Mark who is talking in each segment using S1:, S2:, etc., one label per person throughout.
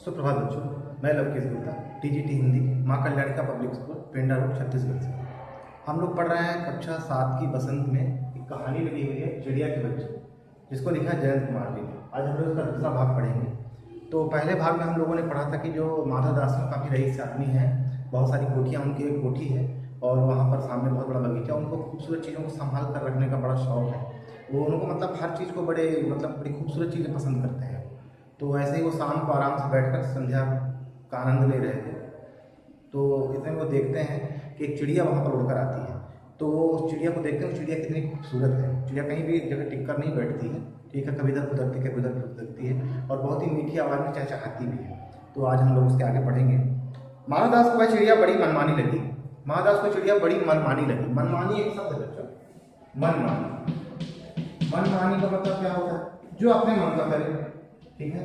S1: सुप्रभात बच्चों, मैं लवकेश गुप्ता, टीजीटी हिंदी, माँ कल्याणिका पब्लिक स्कूल, पेंडा रोड, छत्तीसगढ़ से। हम लोग पढ़ रहे हैं कक्षा 7 की बसंत में। एक कहानी लगी हुई है चिड़िया के बच्चे, जिसको लिखा है जयंत कुमार जी ने। आज हम लोग उसका दूसरा भाग पढ़ेंगे। तो पहले भाग में हम लोगों ने पढ़ा था कि जो माधव दास में काफ़ी रईस आदमी है, बहुत सारी कोठियाँ, उनकी एक कोठी है और वहाँ पर सामने बहुत बड़ा बगीचा। उनको खूबसूरत चीज़ों को संभाल कर रखने का बड़ा शौक है। वो उनको मतलब हर चीज़ को बड़ी खूबसूरत चीज़ें पसंद करते हैं। तो ऐसे ही वो शाम को आराम से बैठकर संध्या का आनंद ले रहे थे। तो इतने वो देखते हैं कि एक चिड़िया वहाँ पर उड़कर आती है। तो वो उस चिड़िया को देखते हैं, चिड़िया कितनी खूबसूरत है। चिड़िया कहीं भी जगह टिक कर नहीं बैठती है, ठीक है, कभी इधर उधरती है, कभी उधर उधरती है और बहुत ही मीठी आवाज़ में चहचहाती भी है। तो आज हम लोग उसके आगे पढ़ेंगे। माधवदास को वह चिड़िया बड़ी मनमानी लगी। माधवदास को चिड़िया बड़ी मनमानी लगी। मनमानी एक शब्द है बच्चों, मनमानी। मनमानी का मतलब क्या होता है? जो अपने मन का करे, ठीक है।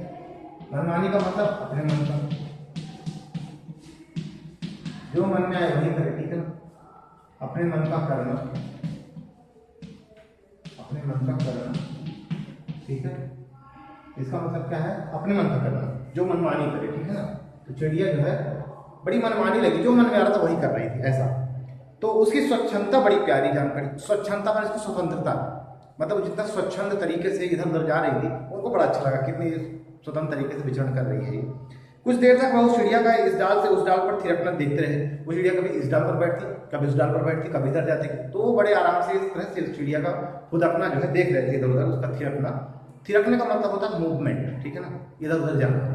S1: मनमानी का मतलब अपने मन का, जो मन में आए वही करे, ठीक है ना। अपने मन का करना, अपने मन का करना, ठीक है। इसका मतलब क्या है? अपने मन का करना, जो मनमानी करे, ठीक है ना। तो चिड़िया जो है बड़ी मनमानी लगी, जो मन में आ रहा था वही कर रही थी, ऐसा। तो उसकी स्वच्छंदता बड़ी प्यारी जान पड़ी। स्वच्छंदता पर इसकी स्वतंत्रता, मतलब जितना स्वच्छंद तरीके से इधर उधर जा रही थी, उनको बड़ा अच्छा लगा, कितनी स्वतंत्र तरीके से विचरण कर रही है। कुछ देर तक वह उस चिड़िया का इस डाल से उस डाल पर थिरकना देखते रहे। वो चिड़िया कभी इस डाल पर बैठती, कभी उस डाल पर बैठती, कभी इधर जाती। तो वो बड़े आराम से इस तरह से चिड़िया का खुद अपना जो है देख रहे थे, इधर उधर उसका थिरकना। थिरकने का मतलब होता है मूवमेंट, ठीक है ना, इधर उधर जाना।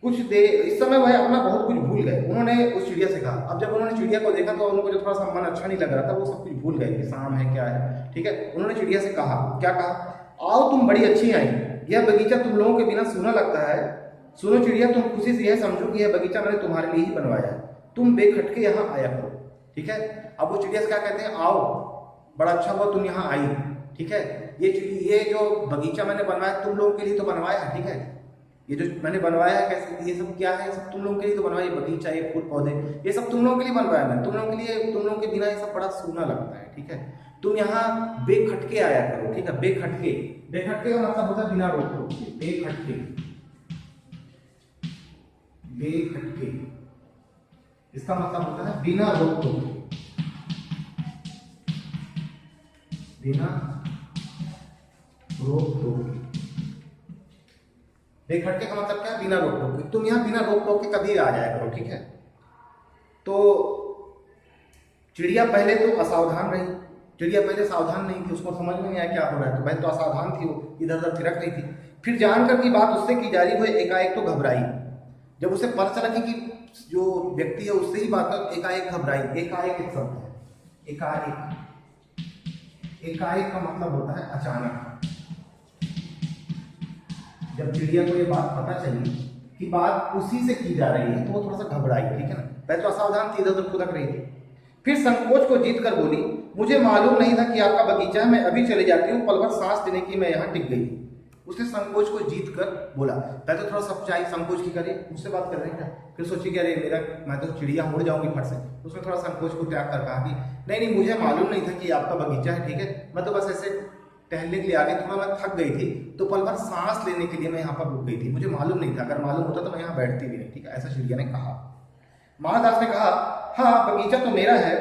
S1: कुछ देर इस समय वह अपना बहुत कुछ भूल गए। उन्होंने उस चिड़िया से कहा, अब जब उन्होंने चिड़िया को देखा तो उनको जो थोड़ा सा मन अच्छा नहीं लग रहा था, वो सब कुछ भूल गए कि शाम है क्या है, ठीक है। उन्होंने चिड़िया से कहा, क्या कहा? आओ तुम बड़ी अच्छी आई, यह बगीचा तुम लोगों के बिना सूना लगता है। सुनो चिड़िया, तुम खुशी से यह समझो कि यह बगीचा मैंने तुम्हारे लिए ही बनवाया है। तुम बेखटके यहाँ आया करो, ठीक है। अब वो चिड़िया से क्या कहते हैं? आओ, बड़ा अच्छा हुआ तुम यहाँ आई, ठीक है। ये जो बगीचा मैंने बनवाया तुम लोगों के लिए तो बनवाया है, ठीक है। ये जो मैंने बनवाया है, कैसे, ये सब क्या है? सब तुम लोगों के लिए तो बनवाया। ये बगीचा, ये फूल पौधे, ये सब तुम लोगों के लिए बनवाया है। तुम लोगों के लिए, तुम लोगों के बिना ये सब बड़ा सूना लगता है, ठीक है। तुम यहाँ बेखटके आया करो, ठीक है। बेखटके, बेखटके का मतलब होता है बिना रोक टोक के। बेखटके, बेखटके इसका मतलब होता है बिना रोक टोक के, बिना रोक टोक के। बेखटके का मतलब क्या है? बिना रोक टोक के। तुम यहाँ बिना रोक टोक के कभी आ जाया करो, ठीक है। तो चिड़िया पहले तो असावधान रही। चिड़िया पहले सावधान नहीं थी, उसको समझ में नहीं आया क्या हो रहा है। तो पहले तो असावधान थी, वो इधर उधर थिरक रही थी। फिर जानकर की बात उससे की जा रही, वो एकाएक तो घबराई। जब उसे पता चला कि जो व्यक्ति है उससे ही बात, एकाएक घबराई। एकाएक एक शब्द है, एकाएक। एकाएक का मतलब होता है अचानक। जब चिड़िया को ये बात पता चली कि बात उसी से की जा रही है, तो वो थोड़ा सा घबराई, ठीक है ना। पहले तो असावधान थी, इधर उधर खुदक रही थी। फिर संकोच को जीत कर बोली, मुझे मालूम नहीं था कि आपका बगीचा है, मैं अभी चले जाती हूँ, पल भर सांस लेने की मैं यहाँ टिक गई। उसने संकोच को जीत कर बोला। पहले तो थोड़ा सच्चाई संकोच की करे, मुझसे बात कर रहे हैं क्या। फिर सोची कि अरे मैं तो चिड़िया उड़ जाऊंगी फट से। उसने थोड़ा संकोच को त्याग कर कहा कि नहीं, मुझे मालूम नहीं था कि आपका बगीचा है, ठीक है। मैं तो बस ऐसे टहलने के लिए आ गई, थोड़ा मैं थक गई थी, तो पल भर सांस लेने के लिए मैं यहाँ पर रुक गई थी। मुझे मालूम नहीं था, अगर मालूम होता तो मैं यहाँ बैठती भी नहीं, ठीक है। ऐसा चिड़िया ने कहा। माधवदास ने कहा, हाँ बगीचा तो मेरा है,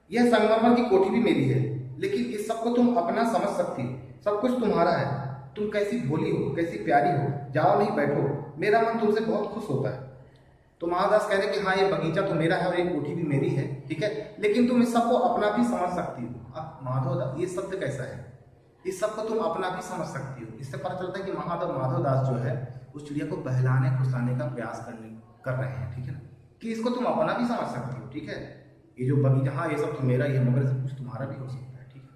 S1: यह संगमरमर की कोठी भी मेरी है, लेकिन इस सबको तुम अपना समझ सकती हो, सब कुछ तुम्हारा है। तुम कैसी भोली हो, कैसी प्यारी हो, जाओ नहीं बैठो, मेरा मन तुमसे बहुत खुश होता है। तो माधवदास कहते कि हाँ ये बगीचा तो मेरा है और ये कोठी भी मेरी है, ठीक है, लेकिन तुम इस सबको अपना भी समझ सकती हो। अब माधवदास, ये शब्द कैसा है? इस सबको तुम अपना भी समझ सकती हो। इससे पता चलता है कि माधवदास जो है उस चिड़िया को बहलाने फुसलाने का प्रयास कर रहे हैं, ठीक है ना, कि इसको तुम अपना भी समझ सकती हो, ठीक है। ये जो बगीचा, हाँ ये सब तो मेरा ही है, मगर सब कुछ तुम्हारा भी हो सकता है, ठीक है।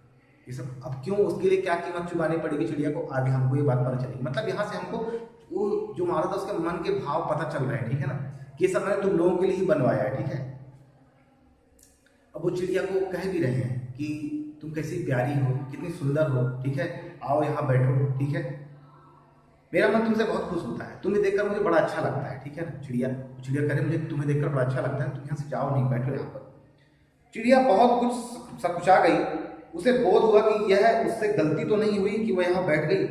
S1: ये सब अब क्यों, उसके लिए क्या कीमत चुकानी पड़ेगी चिड़िया को, आगे हमको ये बात पता चलेगी। मतलब यहाँ से हमको वो जो माधवदास के मन के भाव पता चल रहे हैं, ठीक है ना, कि ये सब मैंने तुम लोगों के लिए ही बनवाया है, ठीक है। अब वो चिड़िया को कह भी रहे हैं कि तुम कैसी प्यारी हो, कितनी सुंदर हो, ठीक है, आओ यहाँ बैठो, ठीक है, मेरा मन तुमसे बहुत खुश होता है, तुम्हें देखकर मुझे बड़ा अच्छा लगता है, ठीक है ना। चिड़िया कह रहे मुझे तुम्हें देखकर बड़ा अच्छा लगता है, तुम यहाँ से जाओ नहीं, बैठो यहाँ पर। चिड़िया बहुत कुछ सकुचा गई। उसे बोध हुआ कि यह उससे गलती तो नहीं हुई कि वह यहाँ बैठ गई।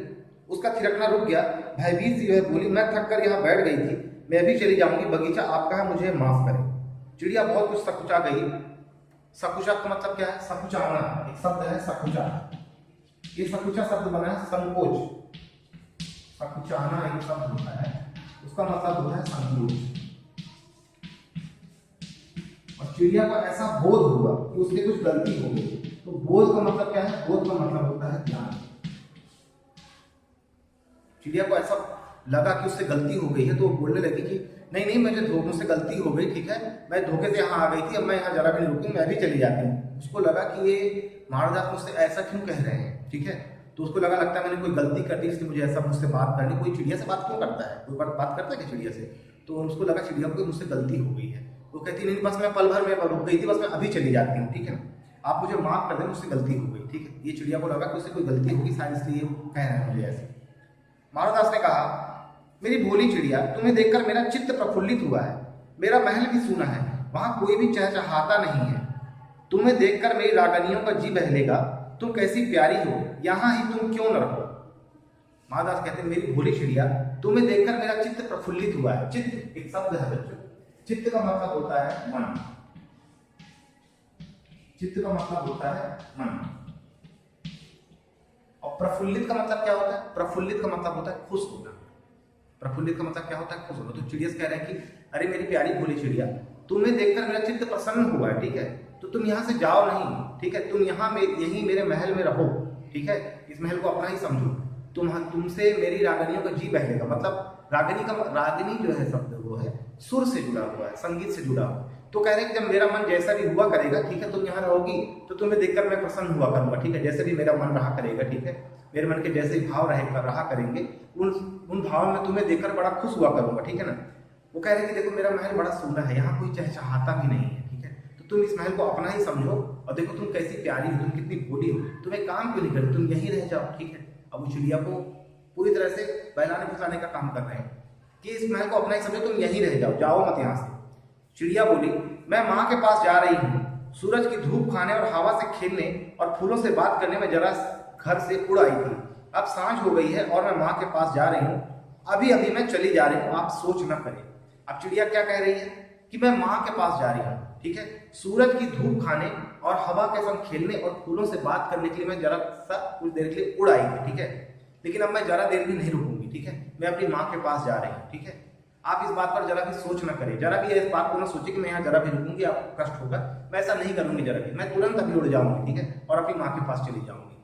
S1: उसका थिरकना रुक गया। भयभीत सी वह बोली, मैं थक कर यहाँ बैठ गई थी, मैं भी चली जाऊंगी, बगीचा आपका है, मुझे माफ करें। चिड़िया बहुत कुछ सकुचा गई। सकुचा का मतलब क्या है? सकुचाना, एक शब्द है सकुचा। ये सकुचा शब्द बना है संकोच। सकुचाना एक शब्द होता है, उसका मतलब होता है संकोच। और चिड़िया को ऐसा बोध हुआ कि उससे कुछ गलती हो गई। तो बोध का मतलब क्या है? बोध का मतलब होता है ज्ञान। चिड़िया को ऐसा लगा कि उससे गलती हो गई है, तो वो बोलने लगी कि नहीं नहीं, मुझसे गलती हो गई, ठीक है, मैं धोखे से यहाँ आ गई थी, अब मैं यहाँ जरा भी नहीं रुकूंगी, मैं भी चली जाती हूँ। उसको लगा कि ये महाराज मुझसे ऐसा क्यों कह रहे हैं, ठीक है। तो उसको लगता है मैंने कोई गलती कर दी, इसलिए मुझे ऐसा मुझसे बात करनी। कोई चिड़िया से बात क्यों करता है? कोई बात करता है क्या चिड़िया से? तो उसको लगा चिड़िया को मुझसे गलती हो गई है। वो कहती नहीं, बस मैं पल भर में रुक गई थी, बस मैं अभी चली जाती हूँ, ठीक है ना, आप मुझे माफ कर दें, मुझसे गलती हो गई, ठीक है। ये चिड़िया को लगा कि उससे कोई गलती होगी शायद, इसलिए कह रहे हैं मुझे ऐसे। माधवदास ने कहा, मेरी भोली चिड़िया, तुम्हें देखकर मेरा चित्त प्रफुल्लित हुआ है, मेरा महल भी सूना है, वहां कोई भी चहचहाता नहीं है। तुम्हें देखकर मेरी रागनियों का जी बहलेगा, तुम कैसी प्यारी हो, यहाँ ही तुम क्यों न रहो। माधवदास कहते हैं, मेरी भोली चिड़िया, तुम्हें देखकर मेरा चित्त प्रफुल्लित हुआ है। चित्त एक शब्द है बच्चों, चित्त का मतलब होता है मन। चित्त का मतलब होता है मन। और प्रफुल्लित का मतलब क्या होता है? प्रफुल्लित का मतलब होता है खुश होना। प्रफुल्लित का मतलब क्या होता है? खुश होना। तो चिड़िया कह रहे हैं कि अरे मेरी प्यारी भोली चिड़िया, तुम्हें देखकर मेरा चित्त प्रसन्न हुआ है, ठीक है, तो तुम यहाँ से जाओ नहीं, ठीक है, तुम यहाँ यहीं मेरे महल में रहो, ठीक है, इस महल को अपना ही समझो। तुमसे मेरी रागनियों का जी बहलेगा। मतलब रागिनी जो है शब्द वो है सुर से जुड़ा हुआ है, संगीत से जुड़ा हुआ है। तो कह रहे हैं कि जब मेरा मन जैसा भी हुआ करेगा, ठीक है, तुम यहाँ रहोगी तो तुम्हें देखकर मैं प्रसन्न हुआ करूंगा, ठीक है, जैसे भी मेरा मन रहा करेगा, ठीक है, मेरे मन के जैसे भाव रहा करेंगे, उन भावों में तुम्हें देखकर बड़ा खुश हुआ करूंगा, ठीक है ना। वो कह रहे हैं कि देखो मेरा महल बड़ा सोना है, यहाँ कोई चहचहाता भी नहीं है, ठीक है, तो तुम इस महल को अपना ही समझो, और देखो तुम कैसी प्यारी हो, तुम कितनी भोली हो, तुम एक काम क्यों नहीं करते, तुम यहीं रह जाओ, ठीक है। अब वो चिड़िया को पूरी तरह से बहलाने फुसलाने का काम कर रहे हैं कि इस महल को अपना ही समझो, तुम यहीं रह जाओ, जाओ मत यहाँ से। चिड़िया बोली, मैं माँ के पास जा रही हूँ, सूरज की धूप खाने और हवा से खेलने और फूलों से बात करने में जरा घर से उड़ आई थी। अब सांझ हो गई है और मैं माँ के पास जा रही हूँ, अभी अभी मैं चली जा रही हूँ, आप सोच न करें। अब चिड़िया क्या कह रही है कि मैं माँ के पास जा रही हूँ, ठीक है, सूरज की धूप खाने और हवा के संग खेलने और फूलों से बात करने के लिए मैं जरा सा कुछ देर के लिए उड़ आई थी, ठीक है, लेकिन अब मैं जरा देर भी नहीं रुकूंगी, ठीक है, मैं अपनी माँ के पास जा रही हूँ, ठीक है, आप इस बात पर जरा भी सोच ना करें, जरा भी इस बात को ना सोचे कि मैं यहाँ जरा भी रुकूंगी, आपको कष्ट होगा, मैं ऐसा नहीं करूंगी जरा भी, मैं तुरंत अभी उड़ जाऊंगी, ठीक है, और अपनी माँ के पास चली जाऊंगी।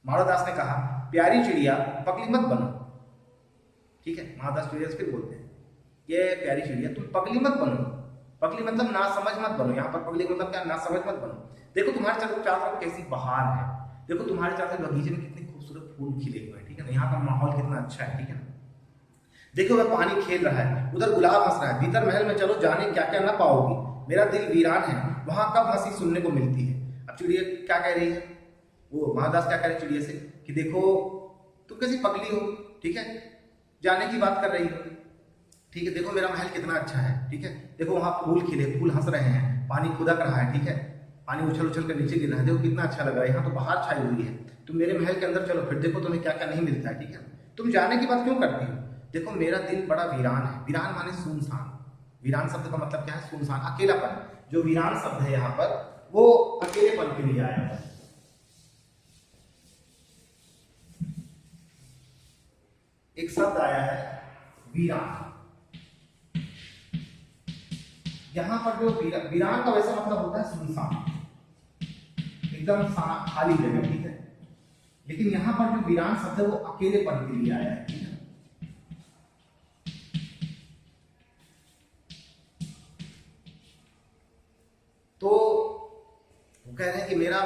S1: माधवदास ने कहा, प्यारी चिड़िया पगली मत बनो, ठीक है, माधवदास चिड़िया से फिर बोलते हैं, ये प्यारी चिड़िया तुम पगली मत बनो। पगली मतलब ना समझ मत बनो, यहाँ पर पगली मतलब क्या, ना समझ मत बनो। देखो तुम्हारे चारों तरफ कैसी बहार है, देखो तुम्हारे चारों बगीचे में कितने खूबसूरत फूल खिले हुए हैं, ठीक है ना, यहाँ का माहौल कितना अच्छा है, ठीक है ना, देखो वह पानी खेल रहा है, उधर गुलाब हंस रहा है, भीतर महल में चलो जाने क्या क्या ना पाओगी, मेरा दिल वीरान है, वहां कब हंसी सुनने को मिलती है। अब चिड़िया क्या कह रही है, वो महादास क्या कह रहे चिड़िया से कि देखो तुम कैसी पगली हो, ठीक है, जाने की बात कर रही हो, ठीक है, देखो मेरा महल कितना अच्छा है, ठीक है, देखो वहां फूल खिले, फूल हंस रहे हैं, पानी खुदक रहा है, ठीक है, पानी उछल उछल कर नीचे गिर रहा है, देखो कितना अच्छा लग रहा है, यहाँ तो बाहर छाई हुई है, तुम मेरे महल के अंदर चलो, फिर देखो तुम्हें क्या क्या नहीं मिलता है, ठीक है, तुम जाने की बात क्यों करती हो, देखो मेरा दिल बड़ा वीरान है। वीरान माने सुनसान, वीरान शब्द का मतलब क्या है, सुनसान, अकेलापन। जो वीरान शब्द है यहाँ पर वो अकेलेपन के लिए आया है। एक शब्द आया है वीरान, यहां पर जो वीरान का वैसा मतलब होता है सुनसान, एकदम खाली जगह, ठीक है, लेकिन यहां पर जो वीरान शब्द है वो अकेलेपन के लिए आया है, ठीक है। तो वो कह रहे हैं कि मेरा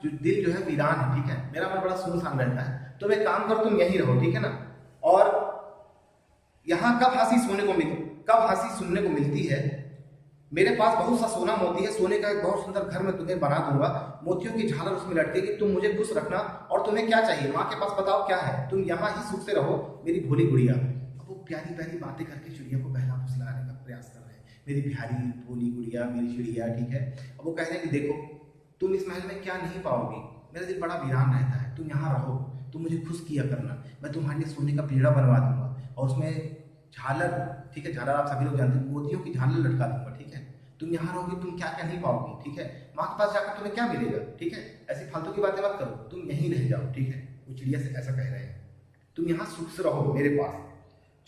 S1: जो दिल जो है वीरान है, ठीक है, मेरा मन बड़ा सुनसान रहता है, तो मैं काम कर, तुम यहीं रहो, ठीक है ना, और यहाँ कब हंसी सुनने को मिलती है, मेरे पास बहुत सा सोना मोती है, सोने का एक बहुत सुंदर घर मैं तुम्हें बना दूंगा, मोतियों की झालर उसमें लटकेगी, तुम मुझे खुश रखना, और तुम्हें क्या चाहिए, माँ के पास बताओ क्या है, तुम यहाँ ही सुख से रहो मेरी भोली गुड़िया। अब वो प्यारी प्यारी बातें करके चिड़िया को बहला फुसलाने का प्रयास कर रहे हैं, मेरी प्यारी भोली गुड़िया, मेरी चिड़िया, ठीक है। अब वो कह रहे हैं कि देखो तुम इस महल में क्या नहीं पाओगी, मेरा दिल बड़ा वीरान रहता है, तुम यहाँ रहो, तुम मुझे खुश किया करना, मैं तुम्हारे लिए सोने का पिंजरा बनवा दूंगा और उसमें झालर, ठीक है, झालर आप सभी लोग जानते हैं, मोतियों की झालर लटका दूंगा, ठीक है। तुम यहाँ रहोगे, तुम क्या क्या नहीं पाओगी, ठीक है। माँ के पास जाकर तुम्हें क्या मिलेगा, ठीक है। ऐसी फालतू की बातें मत करो, तुम यहीं रह जाओ, ठीक है। वो चिड़िया से ऐसा कह रहे हैं, तुम यहाँ सुख से रहो मेरे पास।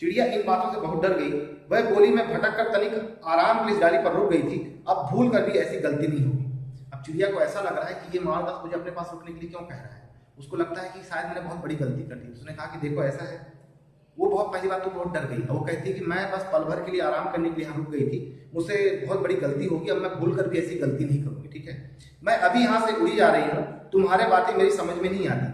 S1: चिड़िया इन बातों से बहुत डर गई। वह बोली, मैं भटक कर तनिक आराम के इस डाली पर रुक गई थी, अब भूल कर भी ऐसी गलती नहीं होगी। अब चिड़िया को ऐसा लग रहा है कि ये मालदास मुझे अपने पास रुकने के लिए क्यों कह रहा है। उसको लगता है कि शायद मैंने बहुत बड़ी गलती कर दी। उसने कहा कि देखो ऐसा है, वो बहुत पहली बात तो बहुत डर गई। वो कहती है कि मैं बस पल भर के लिए आराम करने के लिए यहाँ रुक गई थी, मुझसे बहुत बड़ी गलती होगी, अब मैं भूल कर भी ऐसी गलती नहीं करूंगी, ठीक है। मैं अभी यहाँ से उड़ी जा रही हूँ, तुम्हारे बातें मेरी समझ में नहीं आती।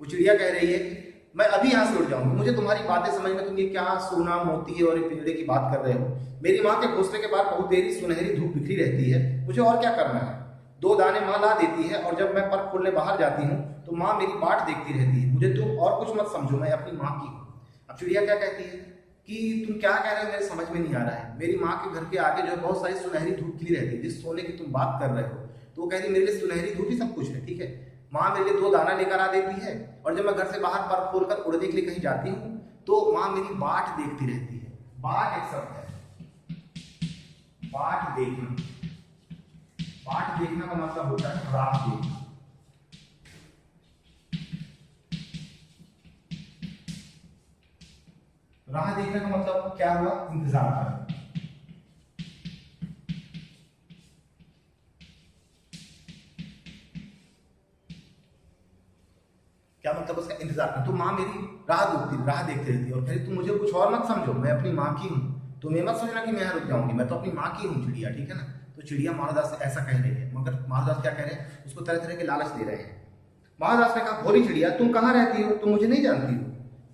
S1: वो चिड़िया कह रही है कि मैं अभी यहाँ से उड़ जाऊंगी, मुझे तुम्हारी बातें समझ में, तुम ये क्या सोना मोती और ये पिंजरे की बात कर रहे हो। मेरी माँ के घोंसले के बाहर बहुत देरी सुनहरी धूप बिखरी रहती है, मुझे और क्या करना है। 2 दाने माँ ला देती है और जब मैं पर खोलने बाहर जाती हूँ तो माँ मेरी बाट देखती रहती है। मुझे तुम और कुछ मत समझो, मैं अपनी माँ की हूँ। अब चिड़िया क्या कहती है कि तुम क्या कह रहे हो, मेरे समझ में नहीं आ रहा है। मेरी माँ के घर के आगे जो है बहुत सारी सुनहरी धूप खिली रहती है, जिस सोने की तुम बात कर रहे हो। तो वो कहती है मेरे लिए सुनहरी धूप ही सब कुछ है, ठीक है। माँ मेरे लिए 2 दाना लेकर आ देती है और जब मैं घर से बाहर पर खोलकर उड़ने के लिए कहीं जाती हूँ तो माँ मेरी बाट देखती रहती है। बाट एक शब्द है, बाट देखना। बाट देखना का मतलब होता है राह देखना। राह देखने का मतलब क्या हुआ, इंतजार करना। क्या मतलब उसका, इंतजार करना। तो माँ मेरी राह देखती रहती है और कहती तुम मुझे कुछ और मत समझो, मैं अपनी माँ की हूँ। तुम ये मत सोचना कि मैं यहाँ रुक जाऊंगी, मैं तो अपनी माँ की हूँ चिड़िया, ठीक है ना। तो चिड़िया मालदास से ऐसा कह रही है, मगर मालदास क्या कह रहे हैं, उसको तरह तरह के लालच दे रहे हैं। मालदास ने कहा, भोली चिड़िया तुम कहाँ रहती हो, तुम मुझे नहीं जानती हो।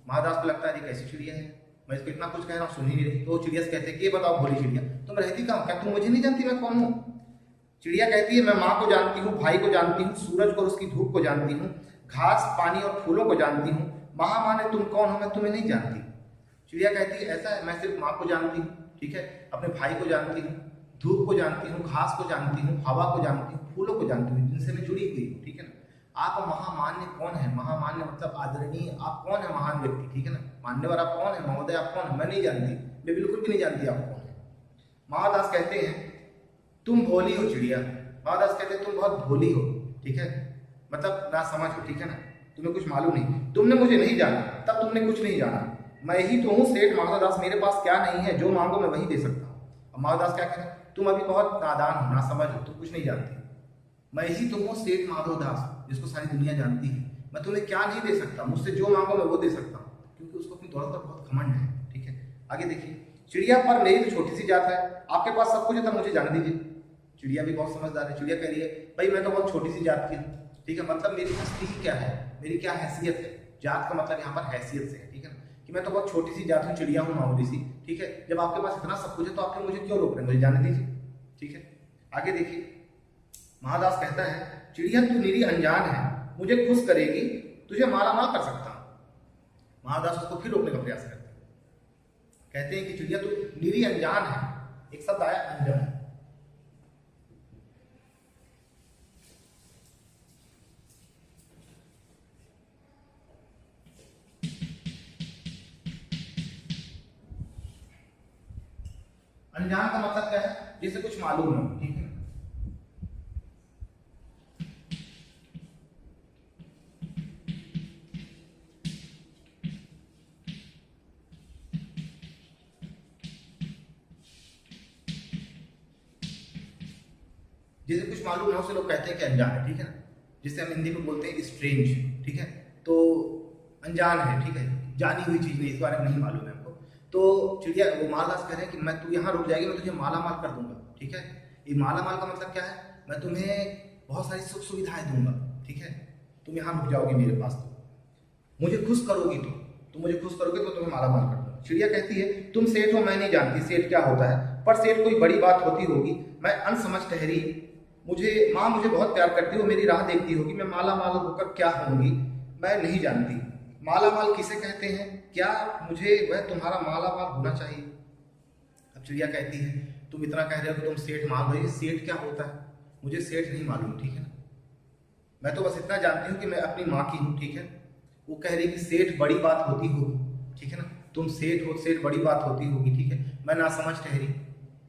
S1: मालदास को लगता है ये कैसी चिड़िया है, मैं इसको इतना कुछ कह रहा हूँ सुन ही नहीं रही। तो चिड़िया से कहते हैं कि ये बताओ भोली चिड़िया तुम रहती कहाँ, क्या तुम मुझे नहीं जानती मैं कौन हूँ। चिड़िया कहती है मैं माँ को जानती हूँ, भाई को जानती हूँ, सूरज को और उसकी धूप को जानती हूँ, घास पानी और फूलों को जानती हूँ, महामाने तुम कौन हो मैं तुम्हें नहीं जानती। चिड़िया कहती है ऐसा है, मैं सिर्फ माँ को जानती हूँ, ठीक है, अपने भाई को जानती हूँ, धूप को जानती हूँ, घास को जानती हूँ, हवा को जानती हूँ, फूलों को जानती हूँ, जिनसे मैं जुड़ी हुई हूँ, ठीक है ना। आप महामान्य कौन है, महामान्य मतलब आदरणीय, आप कौन है महान व्यक्ति, ठीक है ना। मान्यवर आप कौन है, महोदय आप कौन है, मैं नहीं जानती, मैं बिल्कुल भी नहीं जानती आप कौन है। महादास कहते हैं तुम भोली हो चिड़िया। महादास कहते हैं तुम बहुत भोली हो, ठीक है, मतलब ना समझ हो, ठीक है ना, तुम्हें कुछ मालूम नहीं, तुमने मुझे नहीं जाना, तब तुमने कुछ नहीं जाना। मैं ही तो हूँ सेठ माधवदास, मेरे पास क्या नहीं है, जो मांगो मैं वही दे सकता हूँ। अब माधवदास क्या कह रहे हैं, तुम अभी बहुत नादान हो, ना समझ हो, तुम कुछ नहीं जानती। मैं ही तो हूँ सेठ माधवदास, जिसको सारी दुनिया जानती है। मैं तुम्हें क्या नहीं दे सकता, मुझसे जो मांगो मैं वो दे सकता हूँ, क्योंकि उसको अपनी दौलत पर बहुत घमंड है, ठीक है। आगे देखिए, चिड़िया पर मेरी तो छोटी सी जात है, आपके पास सब कुछ है, तब मुझे जाने दीजिए। चिड़िया भी बहुत समझदार है। चिड़िया कह रही है भाई मैं तो बहुत छोटी सी जात की हूँ, ठीक है, मतलब मेरी हस्ती ही क्या है, मेरी क्या हैसियत है। जात का मतलब यहाँ पर हैसियत से है, ठीक है ना, कि मैं तो बहुत छोटी सी जात हूँ, चिड़िया हूँ मामूली सी, ठीक है। जब आपके पास इतना सब कुछ है तो आपके मुझे क्यों रोक रहे हैं, मुझे जाने दीजिए, ठीक है। आगे देखिए, महादास कहता है चिड़िया तू निरी अनजान है, मुझे खुश करेगी, तुझे माला माल कर सकता हूं। महादास उसको फिर रोकने का प्रयास करते हैं, कहते हैं कि चिड़िया तू निरी अनजान है, एक शब्द आया अनजान। अनजान का मतलब क्या है, जिसे कुछ मालूम नहीं, ठीक है। जिसे कुछ मालूम ना उसे लोग कहते हैं कि अनजान है, ठीक है ना, जिसे हम हिंदी में बोलते हैं स्ट्रेंज, ठीक है। तो अनजान है, ठीक है, जानी हुई चीज नहीं, इस बारे में नहीं मालूम है हमको। तो चिड़िया वो मालदास कह रहे हैं कि मैं तू यहाँ रुक जाएगी, मैं तुझे माला माल कर दूंगा, ठीक है। ये माला माल का मतलब क्या है, मैं तुम्हें बहुत सारी सुख सुविधाएं दूंगा, ठीक है, तुम यहाँ रुक जाओगी मेरे पास, तो मुझे खुश करोगी, तुम मुझे खुश करोगे तो तुम्हें माला माल कर दूंगा। चिड़िया कहती है तुम सेठ हो, मैं नहीं जानती सेठ क्या होता है, पर सेठ कोई बड़ी बात होती होगी, मैं अनसमझ ठहरी। मुझे माँ मुझे बहुत प्यार करती हो, मेरी राह देखती होगी, मैं माला माल होकर क्या होंगी मैं नहीं जानती। माला माल किसे कहते हैं, क्या मुझे वह तुम्हारा माला माल होना चाहिए। अब चिड़िया कहती है तुम इतना कह रहे हो कि तुम सेठ मांग रही हो, सेठ क्या होता है मुझे सेठ नहीं मालूम, ठीक है ना। मैं तो बस इतना जानती हूँ कि मैं अपनी माँ की हूँ, ठीक है, वो कह रही कि सेठ बड़ी बात होती होगी, ठीक है ना, तुम सेठ हो, सेठ बड़ी बात होती होगी, ठीक है। मैं नासमझ ठहरी,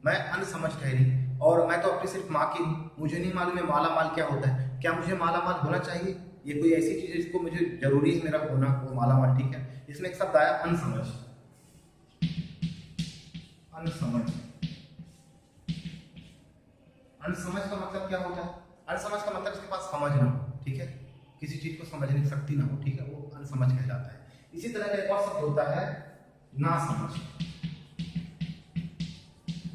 S1: मैं अनसमझ ठहरी, और मैं तो अपनी सिर्फ माँ की हूँ, मुझे नहीं मालूम है माला माल क्या होता है। क्या मुझे माला माल होना चाहिए? ये कोई ऐसी चीज है जिसको मुझे जरूरी है मेरा होना, वो माला माल, ठीक है। इसमें एक शब्द आया अनसमझ। अनसमझ, अनसमझ का मतलब क्या होता है? अनसमझ का मतलब इसके पास समझ ना हो, ठीक है, किसी चीज को समझने की शक्ति ना हो, ठीक है, वो अनसमझ कहलाता है। इसी तरह का एक और शब्द होता है नासमझ।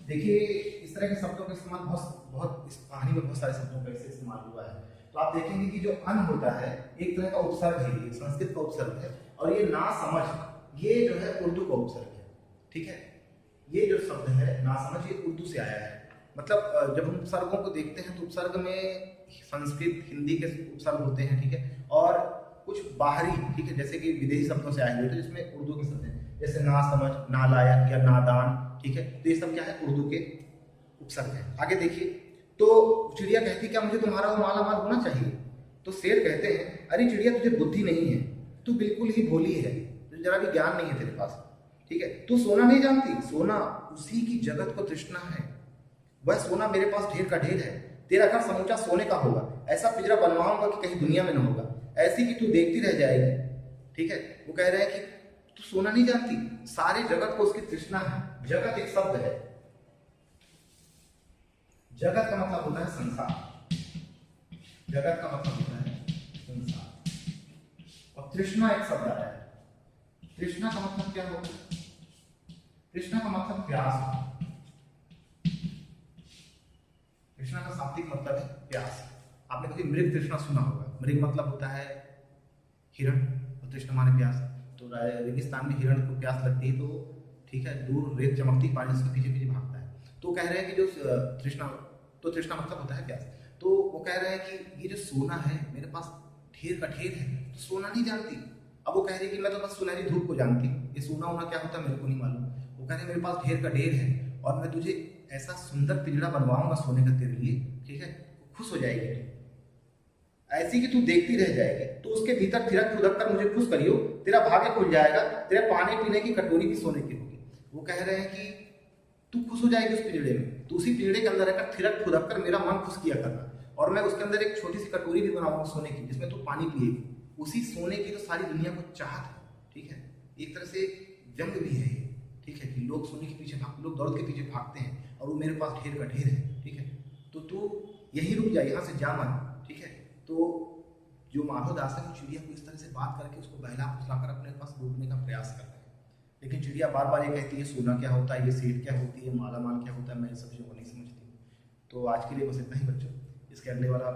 S1: देखिए इस तरह के शब्दों का इस्तेमाल बहुत बहुत इस कहानी में बहुत सारे शब्दों का इससे इस्तेमाल हुआ है। तो आप देखेंगे कि जो अन होता है एक तरह का उपसर्ग है, ये संस्कृत का उपसर्ग है, और ये नासमझ ये जो है उर्दू का उपसर्ग है, ठीक है। ये जो शब्द है नासमझ ये उर्दू से आया है। मतलब जब हम उपसर्गों को देखते हैं तो उपसर्ग में संस्कृत हिंदी के उपसर्ग होते हैं, ठीक है, और कुछ बाहरी, ठीक है, जैसे कि विदेशी शब्दों से आए हुए थे जिसमें उर्दू के शब्द हैं, जैसे नासमझ, नालायक या नादान, ठीक है, तो ये सब क्या है, उर्दू के उपसर्ग है। आगे देखिए, तो चिड़िया कहती है क्या मुझे तुम्हारा वो माला माल होना चाहिए? तो शेर कहते हैं अरे चिड़िया तुझे बुद्धि नहीं है, तू बिल्कुल ही भोली है, तुझे जरा भी ज्ञान नहीं है तेरे पास, ठीक है, तू सोना नहीं जानती, सोना उसी की जगत को तृष्णा है, वह सोना मेरे पास ढेर का ढेर है, तेरा घर समूचा सोने का होगा, ऐसा पिंजरा बनवाऊंगा कि कहीं दुनिया में न होगा, ऐसी कि तू देखती रह जाएगी, ठीक है। वो कह रहे हैं कि तू सोना नहीं जानती, सारे जगत को उसकी तृष्णा है। जगत एक शब्द है, जगत का मतलब होता है संसार, जगत का मतलब होता है संसार, और तृष्णा एक शब्द आता है। तृष्णा का मतलब क्या होता है? तृष्णा का मतलब प्यास, तृष्णा का शाब्दिक मतलब है प्यास। आपने कभी मृग तृष्णा सुना होगा, मृग मतलब होता है हिरण, और तृष्णा माने प्यास। तो रेगिस्तान में हिरण को प्यास लगती है तो ठीक है, दूर रेत चमकती पानी उसके पीछे पीछे भागता है। तो कह रहे हैं कि जो तृष्णा, तो तृष्णा मतलब होता है प्यास। तो वो कह रहे हैं कि ये जो सोना है मेरे पास ढेर का ढेर है, तो सोना नहीं जानती। अब वो कह रही है कि मैं तो बस सुनहरी धूप को जानती हूँ, ये सोना होना क्या होता है मेरे को नहीं मालूम। वो कह रहे हैं मेरे पास ढेर का ढेर है, और मैं तुझे ऐसा सुंदर पिंजरा बनवाऊंगा सोने का तेरे लिए, ठीक है, खुश हो जाएगी तू, ऐसी कि तू देखती रह जाएगी, तो उसके भीतर थिरक फुदक कर मुझे खुश करियो, तेरा भाग्य खुल जाएगा, तेरे पानी पीने की कटोरी भी सोने की होगी। वो कह रहे हैं कि तू खुश हो जाएगी उस पिंजड़े में, तो उसी पिंजड़े के अंदर रहकर थिरक फुदक कर मेरा मन खुश किया करना, और मैं उसके अंदर एक छोटी सी कटोरी भी बनाऊंगा सोने की जिसमें तू पानी पिएगी। उसी सोने की तो सारी दुनिया को चाहत है, ठीक है, एक तरह से व्यंग भी है, ठीक है, कि लोग सोने के पीछे भाग, लोग दौड़ के पीछे भागते हैं, और वो मेरे पास ढेर का ढेर है, ठीक है, तो तू यहीं रुक जा, यहाँ से जा मत, ठीक है। तो जो माधव दास है वो चिड़िया को इस तरह से बात करके उसको बहला फुसलाकर अपने पास रोकने का प्रयास कर रहे हैं, लेकिन चिड़िया बार बार ये कहती है सोना क्या होता है, ये सेठ क्या होती है, माला माल क्या होता है, मैं इन सब चीज़ों को नहीं समझती। तो आज के लिए बस इतना ही बच्चों, इसके अगले वाला